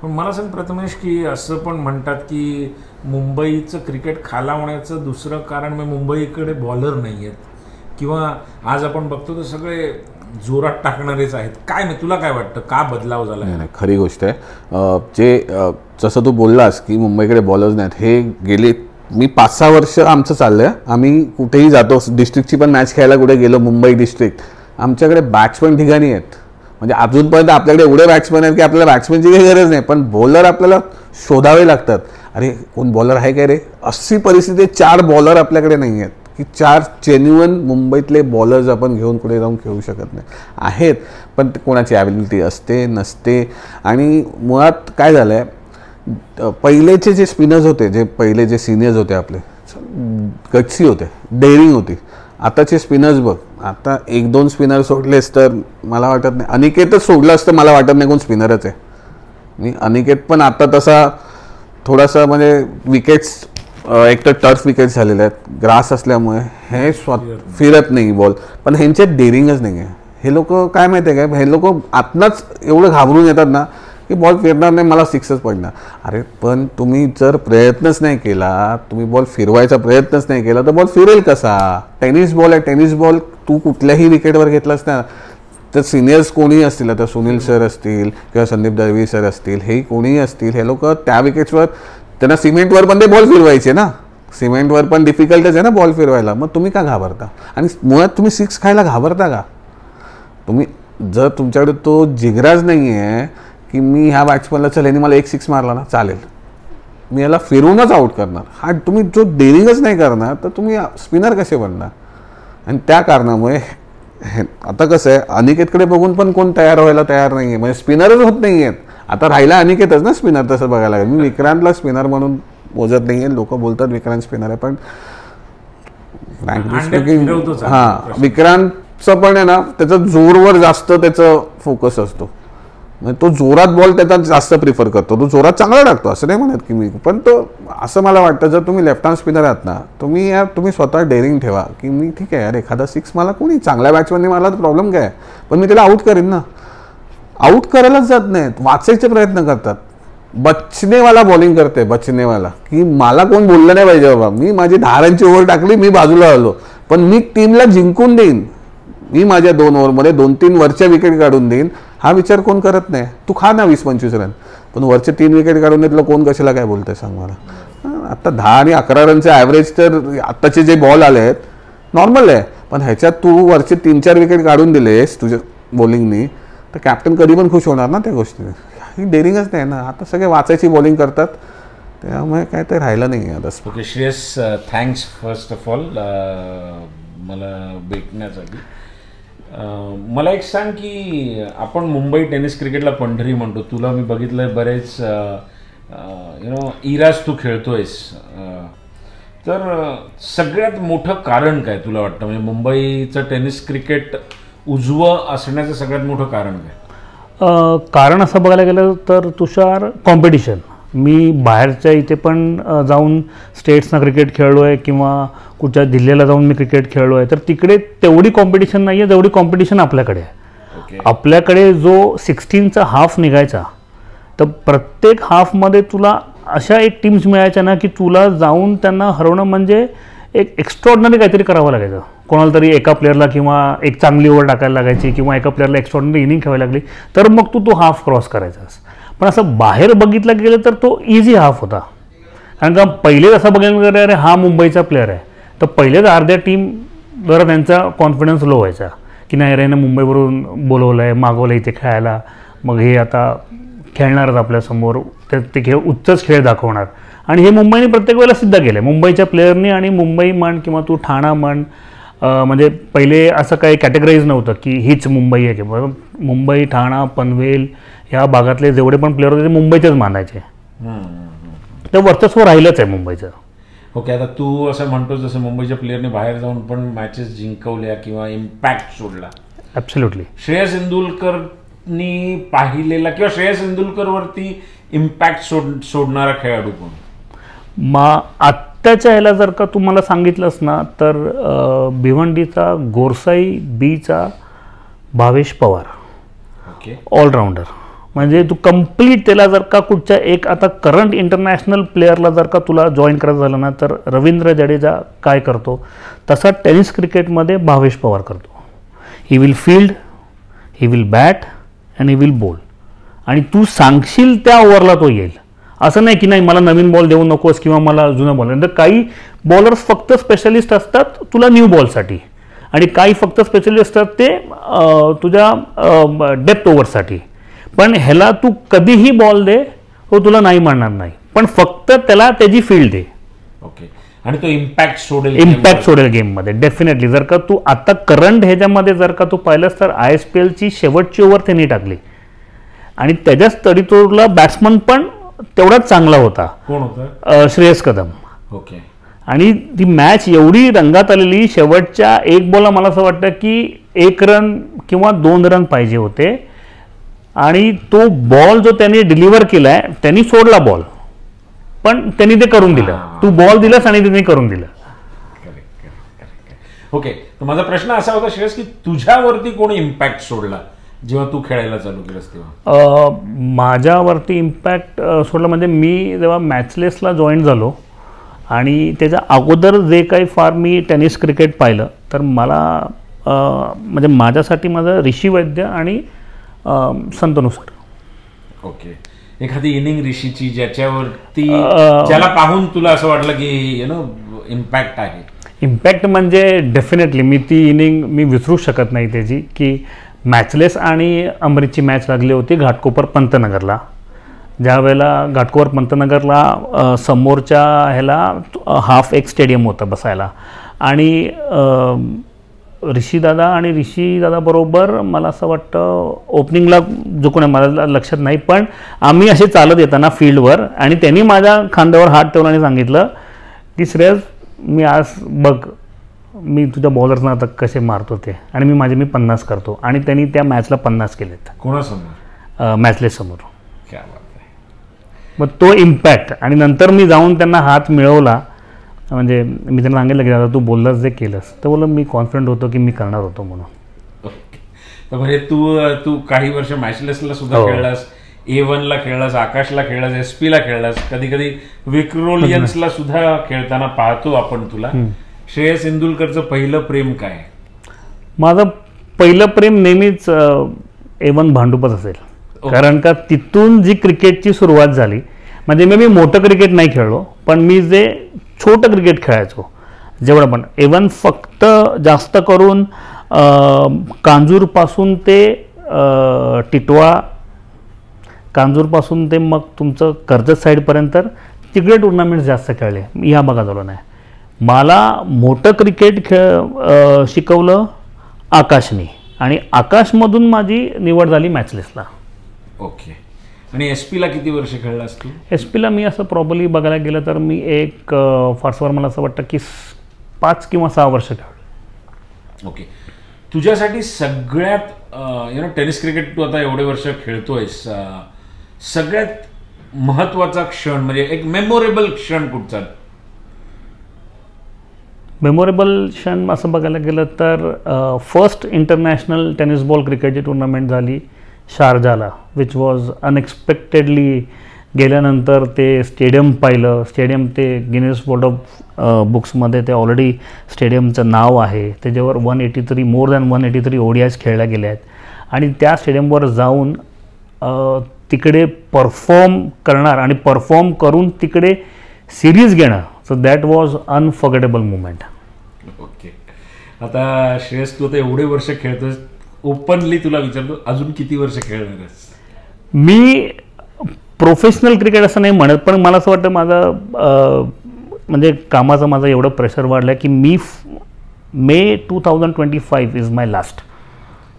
पण मला सांग प्रथमेश की असं पण म्हणतात की मुंबईचं क्रिकेट खालावण्याचं दुसरं कारण म्हणजे मुंबईकडे बॉलर नाही आहेत किंवा आज आपण बघतो तर सगळे जोरात टाकणारेच आहेत. काय नाही तुला काय वाटतं का बदलाव झाला? नाही खरी गोष्ट आहे. जे जसं तू बोललास की मुंबईकडे बॉलर्स नाहीत हे गेले मी 5-6 वर्ष आमचं चाललं आहे. आम्ही कुठेही जातो डिस्ट्रिक्टची पण मॅच खेळायला कुठे गेलो मुंबई डिस्ट्रिक्ट आमच्याकडे बॅट्समन ठिकाणी आहेत. म्हणजे अजूनपर्यंत आपल्याकडे एवढे बॅट्समन आहेत की आपल्याला बॅट्समनची काही गरज नाही पण बॉलर आपल्याला शोधावे लागतात. अरे कोण बॉलर आहे काय रे? अशी परिस्थिती 4 बॉलर आपल्याकडे नाही आहेत की 4 जेन्युइन मुंबईतले बॉलर्स आपण घेऊन कुठे जाऊन खेळू शकत नाही. आहेत पण कोणाची ॲबिलिटी असते नसते. आणि मुळात काय झालं आहे पहिलेचे जे स्पिनर्स होते जे पहिले जे सिनियर्स होते आपले गट्सी होते डेअरिंग होती. आताचे स्पिनर्स बघ आता 1-2 स्पिनर सोडलेस तर मला वाटत नाही. अनिकेतच सोडलं असतं मला वाटत नाही कोण स्पिनरच आहे. मी अनिकेत पण आता तसा थोडासा म्हणजे विकेट्स एक तर टर्फ विकेट्स झालेले आहेत, ग्रास असल्यामुळे हे फिरत नाही बॉल, पण ह्यांच्यात डेअरिंगच नाही आहे. हे लोक काय माहिती आहे काय, हे लोक आतनंच एवढं घाबरून येतात ना की बॉल फिरणार नाही, मला सिक्सच पडणार. अरे पण तुम्ही जर प्रयत्नच नाही केला, तुम्ही बॉल फिरवायचा प्रयत्नच नाही केला तर बॉल फिरेल कसा? टेनिस बॉल आहे, टेनिस बॉल तू कुठल्याही विकेटवर घेतलास ना तर सिनियर्स कोणीही असतील, आता सुनील सर असतील किंवा संदीप दळवी सर असतील, हे कोणीही असतील, हे लोक त्या विकेट्सवर त्यांना सिमेंटवर पण ते बॉल फिरवायचे ना, सिमेंटवर पण डिफिकल्टच आहे ना बॉल फिरवायला. मग तुम्ही का घाबरता? आणि मुळात तुम्ही सिक्स खायला घाबरता का? तुम्ही जर तुमच्याकडे तो जिगराज नाही आहे की मी ह्या बॅट्समॅनला चल यांनी मला 1 6 मारला ना चालेल, मी याला फिरवूनच आउट करणार, हा तुम्ही जो डेअरिंगच नाही करणार तर तुम्ही स्पिनर कसे बनणार? आणि त्या कारणामुळे आता कसं आहे, अनिकेतकडे बघून पण कोण तयार व्हायला तयार नाही आहे, म्हणजे स्पिनरच होत नाही आहेत. आता राहिला अनिकेतच ना स्पिनर, तसं बघायला लागेल. मी विक्रांतला स्पिनर म्हणून मोजत नाही आहे, लोक बोलतात विक्रांत स्पिनर आहे, पण फ्रँकली स्पीकिंग हां विक्रांतचं पण आहे ना त्याचा जोरवर जास्त त्याचा फोकस असतो, म्हणजे तो जोरात बॉल त्याचा जास्त प्रिफर करतो, तो जोरात चांगला टाकतो असं नाही म्हणत की मी, पण तो असं मला वाटतं जर तुम्ही लेफ्ट हँड स्पिनर आहात ना तुम्ही स्वतः डेअरिंग ठेवा की मी ठीक आहे यार एखादा 6 मला कोणी चांगल्या बॅट्समॅनने मला तर प्रॉब्लेम काय, पण मी त्याला आउट करेन ना. आउट करायलाच जात नाहीत, वाचायचे प्रयत्न करतात. बचनेवाला बॉलिंग करते, बचनेवाला की मला कोण बोललं नाही पाहिजे बाबा, मी माझी 10 रनची ओव्हर टाकली, मी बाजूला आलो, पण मी टीमला जिंकून देईन, मी माझ्या 2 ओव्हरमध्ये 2-3 वरच्या विकेट काढून देईन, हा विचार कोण करत नाही. तू खा ना 20-25 रन, पण वरचे 3 विकेट काढून देतलं कोण कशाला काय बोलतंय सांग मला. आता 10 आणि 11 रनचे ॲव्हरेज तर आत्ताचे जे बॉल आले आहेत नॉर्मल आहे, पण ह्याच्यात तू वरचे 3-4 विकेट काढून दिलेस तुझ्या बॉलिंगनी तर कॅप्टन कधी पण खुश होणार ना त्या गोष्टीने. ही डेअरिंगच नाही ना, आता सगळे वाचायची बॉलिंग करतात, त्यामुळे काय ते राहिलं नाही आता. Okay Shreyas, thanks first of all मला भेटण्यासाठी. मला एक सांग की आपण मुंबई टेनिस क्रिकेटला पंढरी म्हणतो, तुला मी बघितलं बरेच इराज तू खेळतोयस, तर सगळ्यात मोठं कारण काय तुला वाटतं, म्हणजे मुंबईचं टेनिस क्रिकेट उजवं असण्याचं सगळ्यात मोठं कारण काय? कारण असं बघायला गेलं तर तुषार कॉम्पिटिशन. मी बाहेरच्या इथे पण जाऊन स्टेट्सना क्रिकेट खेळलो आहे किंवा कुठच्या जिल्ह्याला जाऊन मी क्रिकेट खेळलो आहे, तर तिकडे तेवढी कॉम्पिटिशन नाही आहे जेवढी कॉम्पिटिशन आपल्याकडे आहे. आपल्याकडे जो 16चा हाफ निघायचा तर प्रत्येक हाफमध्ये तुला अशा एक टीम्स मिळायच्या ना की तुला जाऊन त्यांना हरवणं म्हणजे एक एक्स्ट्रॉर्डनरी काहीतरी करावं लागायचं. कोणाला तरी एका प्लेअरला किंवा एक चांगली ओव्हर टाकायला लागायची किंवा एका प्लेअरला एक्स्ट्रॉर्डनरी इनिंग खेळायला लागली तर मग तू हाफ क्रॉस करायचास. पण असं बाहेर बघितलं गेलं तर तो इझी हाफ होता, कारण का पहिले असं बघायला गेलं अरे हा मुंबईचा प्लेअर आहे तर पहिलेच अर्ध्या टीम जरा त्यांचा कॉन्फिडन्स लो व्हायचा की नाही रे मुंबईवरून बोलवलं आहे, मागवलं इथे खेळायला, मग हे आता खेळणारच आपल्यासमोर, ते खेळ उच्चच खेळ दाखवणार. आणि हे मुंबईने प्रत्येक वेळेला सिद्ध केलं मुंबईच्या प्लेअरनी. आणि मुंबई म्हण किंवा तू ठाणा म्हण, म्हणजे पहिले असं काही कॅटेगराईज नव्हतं की हीच मुंबई आहे किंवा मुंबई, ठाणा, पनवेल ह्या भागातले जेवढे पण प्लेअर होते ते मुंबईचेच मानायचे, तर वर्चस्व राहिलंच आहे मुंबईचं. ओके, आता तू असं म्हणतो जसं मुंबईच्या प्लेअरने बाहेर जाऊन पण मॅचेस जिंकवल्या किंवा इम्पॅक्ट सोडला. ॲब्सोल्युटली. श्रेयस इंदुलकरनी पाहिलेला किंवा श्रेयस इंदुलकरवरती इम्पॅक्ट सोडणारा खेळाडू कोण? आत्ताच्या ह्याला जर का तुम्हाला सांगितलंस ना तर भिवंडीचा गोरसाई, बीचा भावेश पवार, ओके, ऑलराऊंडर. म्हणजे तू कम्प्लीट त्याला जर का कुठच्या एक आता करंट इंटरनॅशनल प्लेअरला जर का तुला जॉईन करायचं झालं ना तर रवींद्र जडेजा काय करतो तसा टेनिस क्रिकेटमध्ये भावेश पवार करतो. He will field, he will bat and he will ball, आणि तू सांगशील त्या ओव्हरला तो येईल. असं नाही की नाही मला नवीन बॉल देऊ नकोस किंवा मला जुना बॉल. नंतर काही बॉलर्स फक्त स्पेशलिस्ट असतात तुला न्यू बॉलसाठी आणि काही फक्त स्पेशलिस्ट असतात ते तुझ्या डेप्थ ओव्हरसाठी. पण ह्याला तू कधीही बॉल दे तो तुला नाही मानणार नाही, पण फक्त त्याला त्याची फील्ड दे. ओके, आणि तो इम्पॅक्ट सोडेल गेममध्ये डेफिनेटली. जर का तू आता करंट ह्याच्यामध्ये जर का तू पाहिलंस तर ISPLची शेवटची ओव्हर त्यांनी टाकली आणि त्याच्याच तडीतोडला बॅट्समन पण तेवढाच चांगला होता. कोण होता? श्रेयस कदम. ओके, आणि ती मॅच एवढी रंगात आलेली, शेवटच्या एक बॉलला मला असं वाटतं की 1 रन किंवा 2 रन पाहिजे होते. आणि तो बॉल जो त्याने डिलिव्हर केलाय त्यांनी सोडला बॉल, पण त्यांनी ते करून दिलं. तू बॉल दिलास आणि त्यांनी करून दिलं. ओके, तर माझा प्रश्न असा होता श्रेयस की तुझ्यावरती कोणी इम्पॅक्ट सोडला जेव्हा तू खेळायला चालू केलंस तेव्हा? माझ्यावरती इम्पॅक्ट सोडला म्हणजे मी जेव्हा मॅचलेसला जॉईन झालो आणि त्याच्या अगोदर जे काही फार मी टेनिस क्रिकेट पाहिलं तर मला म्हणजे माझ्यासाठी माझं ऋषी वैद्य आणि संतनू सर. ओके, एखादी इनिंग ऋषीची ज्याच्यावरती ज्याला पाहून तुला असं वाटलं की इम्पॅक्ट आहे? इम्पॅक्ट म्हणजे डेफिनेटली मी ती इनिंग मी विसरू शकत नाही त्याची, की मॅचलेस आणि अमरीतची मॅच लागली होती घाटकोपर पंतनगरला. ज्या वेळेला घाटकोपर पंतनगरला समोरच्या ह्याला हाफ एक स्टेडियम होतं बसायला आणि ऋषीदादा बरोबर मला असं वाटतं ओपनिंगला जो कोणी मला लक्षात नाही, पण आम्ही असे चालत येताना फील्डवर आणि त्यांनी माझ्या खांद्यावर हात ठेवला आणि सांगितलं की श्रेयस मी आज बघ मी तुझ्या बॉलर्सना आता कसे मारतो ते आणि मी 50 करतो. आणि त्यांनी त्या मॅचला 50 केलेत. कोणासमोर? मॅचलेस समोर. क्या बात आहे. मग तो इम्पॅक्ट आणि नंतर मी जाऊन त्यांना हात मिळवला. म्हणजे मी त्यांना सांगितलं की दादा तू बोललास जे केलंस, तर बोललं मी कॉन्फिडंट होतो की मी करणार होतो म्हणून. ओके, म्हणजे तू काही वर्ष मॅचलेसला सुद्धा खेळलास, A1ला खेळलास, आकाशला खेळलास, SP ला खेळलास, कधी कधी विक्रोलियन्सला सुद्धा खेळताना पाहतो आपण तुला. श्रेयस इंदुलकरचं पहिलं प्रेम काय? माझं पहिलं प्रेम नेहमीच A1 भांडुपच असेल. कारण का तिथून जी क्रिकेटची सुरुवात झाली, म्हणजे मी मोठं क्रिकेट नाही खेळलो, पण मी जे छोटं क्रिकेट खेळायचो जेवढं पण A1 फक्त जास्त करून कांजूरपासून ते टिटवा, कांजूरपासून ते मग तुमचं कर्जत साईडपर्यंत तिकडे टुर्नामेंट्स जास्त खेळले. ह्या भागात आलो नाही. मला मोठं क्रिकेट शिकवलं आकाशने आणि आकाशमधून माझी निवड झाली मॅचलेसला. ओके, आणि SP ला किती वर्ष खेळलास तू? SP ला मी असं प्रॉब्ली बघायला गेलं तर मी एक फारसवर मला असं वाटतं की 5 किंवा 6 वर्ष खेळलो. ओके, तुझ्यासाठी सगळ्यात टेनिस क्रिकेट तू आता एवढे वर्ष खेळतोयस, सगळ्यात महत्त्वाचा क्षण म्हणजे एक मेमोरेबल क्षण कुठचा? मेमोरेबल क्षण असं बघायला गेलं तर फर्स्ट इंटरनॅशनल टेनिस बॉल क्रिकेटची टुर्नामेंट झाली शारजाला, विच वॉज अनएक्सपेक्टेडली. गेल्यानंतर ते स्टेडियम पाहिलं, स्टेडियम ते गिनेस वर्ल्ड ऑफ बुक्समध्ये ते ऑलरेडी स्टेडियमचं नाव आहे. त्याच्यावर 183 मोर दॅन 183 ODIs खेळल्या गेल्या आहेत आणि त्या स्टेडियमवर जाऊन तिकडे परफॉर्म करणार आणि परफॉर्म करून तिकडे सिरीज घेणं, so that was unforgettable moment. Okay, आता श्रेयस तू आता एवढे वर्ष खेळतोस, ओपनली तुला विचारतो अजून किती वर्ष खेळणार आहेस? मी प्रोफेशनल क्रिकेट असं नाही म्हणत, पण मला असं वाटतं माझं म्हणजे कामाचं माझं एवढं प्रेशर वाढलं की मी मे 2025 इज माय लास्ट.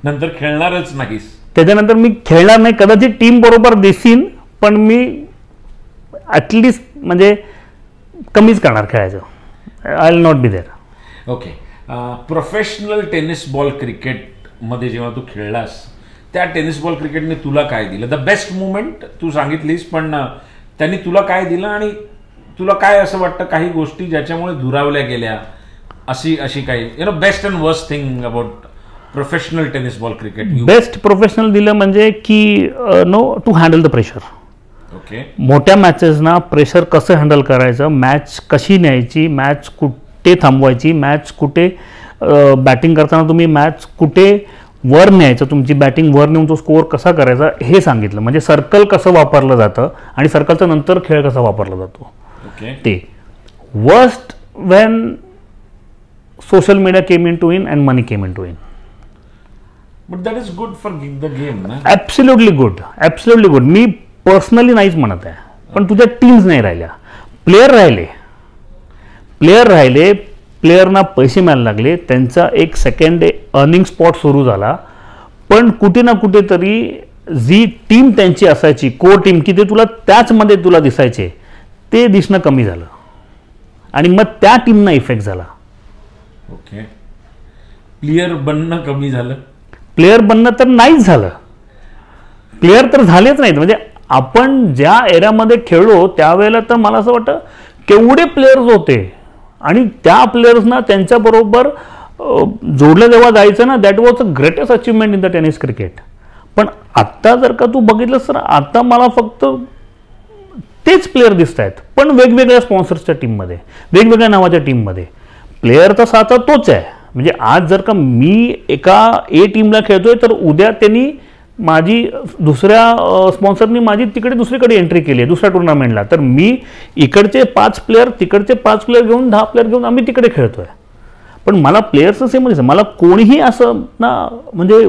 नंतर खेळणारच नाहीस? त्याच्यानंतर मी खेळणार नाही. कदाचित टीम बरोबर दिसीन, पण मी ॲटलिस्ट म्हणजे कमीच करणार खेळायचं. I will not be there. Okay, professional tennis ball क्रिकेटमध्ये जेव्हा तू खेळलास त्या टेनिस बॉल क्रिकेटने तुला काय दिलं? द बेस्ट मुमेंट तू सांगितलीस, पण त्यांनी तुला काय दिलं आणि तुला काय असं वाटतं काही गोष्टी ज्याच्यामुळे दुरावल्या गेल्या, अशी काही best and worst thing about professional tennis ball cricket? Best professional दिलं म्हणजे की to handle the pressure. Okay, मोठ्या मॅचेसना प्रेशर कसं हँडल करायचं, मॅच कशी न्यायची, मॅच कुठे थांबवायची, मॅच कुठे बॅटिंग करताना तुम्ही मॅच कुठे वर न्यायचं, तुमची बॅटिंग वर नेऊन तो स्कोअर कसा करायचा हे सांगितलं. म्हणजे सर्कल कसं वापरलं जातं आणि सर्कलच्या नंतर खेळ कसा वापरला जातो. ओके, ते worst when social media came in to in and money came in to in. But that is good for the game ना? Absolutely good, absolutely good. मी पर्सनली नाहीच म्हणत आहे, पण तुझ्या टीम्स नाही राहिल्या, प्लेयर राहिले, प्लेयरना पैसे मिळायला लागले, त्यांचा एक सेकंड अर्निंग स्पॉट सुरू झाला. पण कुठे ना कुठेतरी जी टीम त्यांची असायची कोर टीम की ते तुला त्याचमध्ये तुला दिसायचे, ते दिसणं कमी झालं आणि मग त्या टीमना इफेक्ट झाला. ओके, प्लेयर बनणं कमी झालं? प्लेयर बनणं तर नाहीच झालं, प्लेअर तर झालेच नाहीत. म्हणजे आपण ज्या एरियामध्ये खेळलो त्यावेळेला तर मला असं वाटतं केवढे प्लेयर्स होते आणि त्या प्लेयर्सना त्यांच्याबरोबर जोडलं जेव्हा जायचं ना, that was a greatest achievement in the tennis cricket. पण आत्ता जर का तू बघितलंस तर आता मला फक्त तेच प्लेयर दिसत आहेत, पण वेगवेगळ्या स्पॉन्सर्सच्या टीममध्ये, वेगवेगळ्या नावाच्या टीममध्ये. प्लेयर तर आता तोच आहे. म्हणजे आज जर का मी एका ए टीमला खेळतोय तर उद्या त्यांनी माझी दुसऱ्या स्पॉन्सरनी माझी तिकडे दुसरीकडे एंट्री केली आहे दुसऱ्या टुर्नामेंटला, तर मी इकडचे 5 प्लेयर तिकडचे 5 प्लेयर घेऊन 10 प्लेयर घेऊन आम्ही तिकडे खेळतोय. पण मला प्लेयर्सचं सेम दिसतं. मला कोणीही असं ना, म्हणजे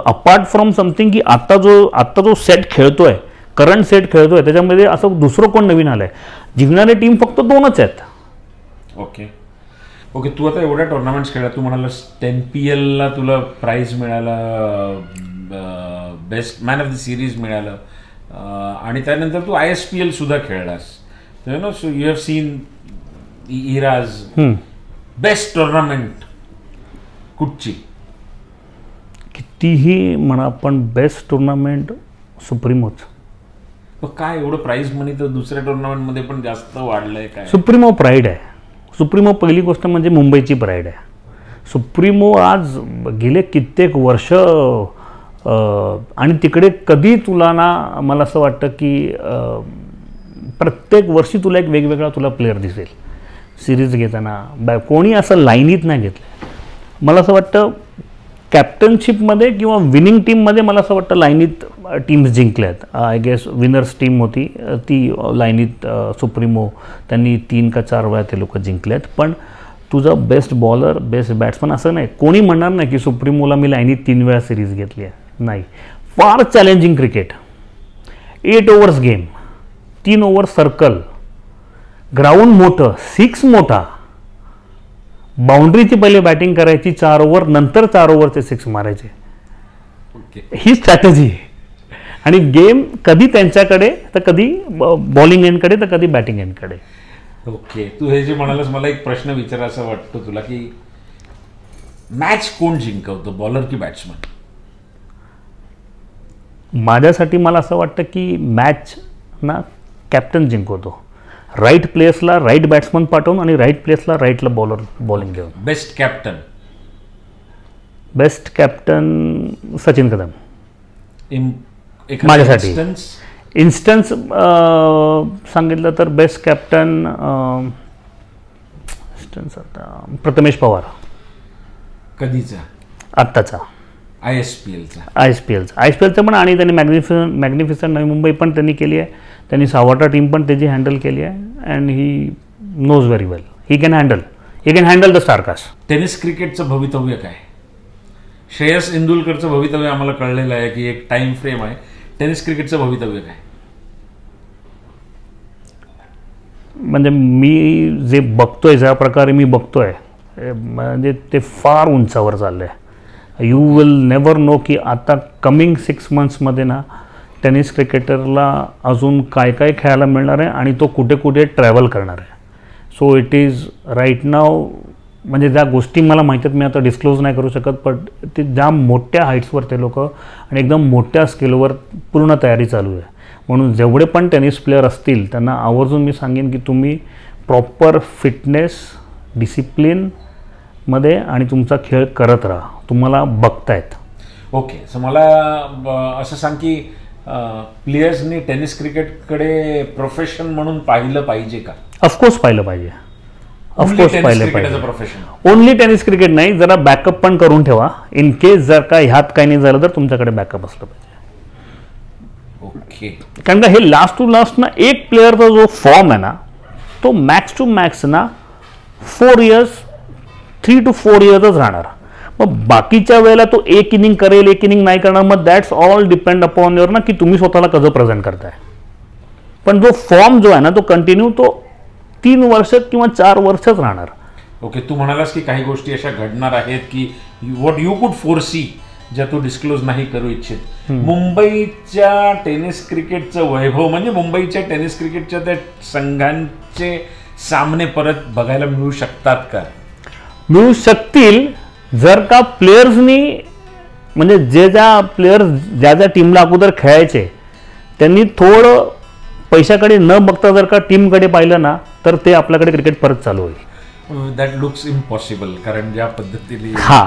अपार्ट फ्रॉम समथिंग की आत्ता जो सेट खेळतोय, करंट सेट खेळतोय, त्याच्यामध्ये असं दुसरं कोण नवीन आलंय. जिंकणारे टीम फक्त 2च आहेत. ओके, तू आता एवढ्या टुर्नामेंट्स खेळला, तू म्हणालास 10PL ला तुला प्राइज मिळाला, best man of the series मिळालं, आणि त्यानंतर तू ISPL सुद्धा खेळलास. So you have seen eras. Best tournament कुठची? कितीही म्हणा, पण बेस्ट टुर्नामेंट सुप्रीमोच. काय एवढं प्राइज मनी तर दुसऱ्या टुर्नामेंटमध्ये पण जास्त वाढलंय काय? सुप्रीमो प्राईड आहे. सुप्रीमो पहिली गोष्ट म्हणजे मुंबईची प्राईड आहे. सुप्रीमो आज गेले कित्येक वर्ष आणि तिकडे कधी तुला ना, मला असं वाटतं की प्रत्येक वर्षी तुला एक वेगवेगळा तुला प्लेअर दिसेल सिरीज घेताना. कोणी असं लाईनीत नाही घेतलं. मला असं वाटतं कॅप्टनशिपमध्ये किंवा विनिंग टीममध्ये मला असं वाटतं लाईनीत टीम्स जिंकल्यात. आय गेस विनर्स टीम होती ती लाईनीत सुप्रीमो त्यांनी 3 का 4 वेळा ते लोक जिंकल्यात. पण तुझा बेस्ट बॉलर, बेस्ट बॅट्समन असं नाही. कोणी म्हणणार नाही की सुप्रीमोला मी लाईनीत 3 वेळा सिरीज घेतली आहे. नाही, फार challenging cricket. 8 overs game, 3 over circle, ground मोठं, 6 मोठा, बाउंड्रीची पहिले बॅटिंग करायची 4 ओव्हर, नंतर 4 ओव्हरचे 6 मारायचे. ही स्ट्रॅटेजी. आणि गेम कधी त्यांच्याकडे तर कधी बॉलिंग एंडकडे तर कधी बॅटिंग एंडकडे. ओके, तू हे जे म्हणालास, मला एक प्रश्न विचारायचा वाटतो तुला की मॅच कोण जिंकवतो, बॉलर की बॅट्समन? माझ्यासाठी मला असं वाटतं की मॅच ना कॅप्टन जिंकवतो. राईट प्लेसला राईट बॅट्समन पाठवून आणि राईट प्लेसला राईटला बॉलर बॉलिंग घेऊन. Best captain? Best captain Sachin Kadam माझ्यासाठी. इन्स्टन्स सांगितलं तर बेस्ट कॅप्टन आता प्रथमेश पवार. कधीचा? आत्ताचा. ISPLचा पण. आणि त्यांनी मॅग्निफिसंट नवी मुंबई पण त्यांनी केली आहे. त्यांनी सावटा टीम पण त्याची हँडल केली आहे. And he knows very well. He can handle the star cast. Tennis क्रिकेटचं भवितव्य काय? श्रेयस इंदुलकरचं भवितव्य आम्हाला कळलेलं आहे की एक टाइम फ्रेम आहे. टेनिस क्रिकेटचं भवितव्य काय? म्हणजे मी जे बघतोय, ज्या प्रकारे मी बघतोय, म्हणजे ते फार उंचावर चाललं आहे. यू विल नेवर नो की आता कमिंग 6 मंथ्समध्ये ना टेनिस क्रिकेटरला अजून काय काय खेळायला मिळणार आहे आणि तो कुठे कुठे ट्रॅव्हल करणार आहे. सो इट इज राईट नाव, म्हणजे ज्या गोष्टी मला माहिती आहेत मी आता डिस्क्लोज नाही करू शकत, पण ते ज्या मोठ्या हाईट्सवर ते लोक आणि एकदम मोठ्या स्केलवर पूर्ण तयारी चालू आहे. म्हणून जेवढे पण टेनिस प्लेयर असतील त्यांना आवर्जून मी सांगेन की तुम्ही प्रॉपर फिटनेस, डिसिप्लिनमध्ये आणि तुमचा खेळ करत राहा. तुम्हाला बघतायत. ओके, सो मला असं सांग की प्लेयर्सनी टेनिस क्रिकेटकडे प्रोफेशन म्हणून पाहिलं पाहिजे का? ऑफकोर्स पाहिलं पाहिजे. ऑफकोर्स पाहिलं पाहिजे. प्रोफेशन ओनली टेनिस क्रिकेट नाही, जरा बॅकअप पण करून ठेवा. इन केस जर का ह्यात काही नाही झालं तर तुमच्याकडे बॅकअप असलं पाहिजे. ओके, कारण का हे लास्ट टू लास्ट ना एक प्लेअरचा जो फॉर्म आहे ना तो मॅक्स टू मॅक्स ना 4 इयर्स, 3 to 4 इयर्सच राहणार. मग बाकीच्या वेळेला तो एक इनिंग करेल, एक इनिंग नाही करणार. मग that's all depend upon your ना की तुम्ही स्वतःला कसं प्रेझेंट करताय. पण जो फॉर्म जो आहे ना तो कंटिन्यू तो 3 वर्ष किंवा 4 वर्षच राहणार. ओके, तू म्हणालास की काही गोष्टी अशा घडणार आहेत की व्हॉट यू कुड फोरसी, ज्या तू डिस्क्लोज नाही करू इच्छित. मुंबईच्या टेनिस क्रिकेटचं वैभव म्हणजे मुंबईच्या टेनिस क्रिकेटच्या त्या संघांचे सामने परत बघायला मिळू शकतात का? मिळू शकतील जर का प्लेयर्सनी म्हणजे ज्या प्लेयर ज्या टीमला अगोदर खेळायचे त्यांनी थोडं पैशाकडे न बघता जर का टीमकडे पाहिलं ना तर ते आपल्याकडे क्रिकेट परत चालू होईल. दॅट लुक्स इम्पॉसिबल, कारण ज्या पद्धतीने हा.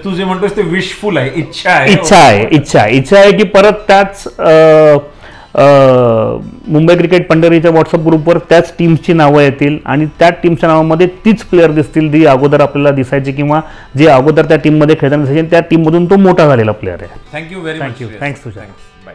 तू जे म्हणतोस ते विशफुल आहे, इच्छा आहे की परत त्याच मुंबई क्रिकेट पंढरीच्या व्हॉट्सअप ग्रुपवर त्याच टीम्सची नावं येतील आणि त्या टीमच्या नावामध्ये तीच प्लेअर दिसतील जी अगोदर आपल्याला दिसायची किंवा जे अगोदर त्या टीममध्ये खेळताना दिसायचे, त्या टीममधून तो मोठा झालेला प्लेअर आहे. Thank you very much. थँक्स तुझ्या. बाय.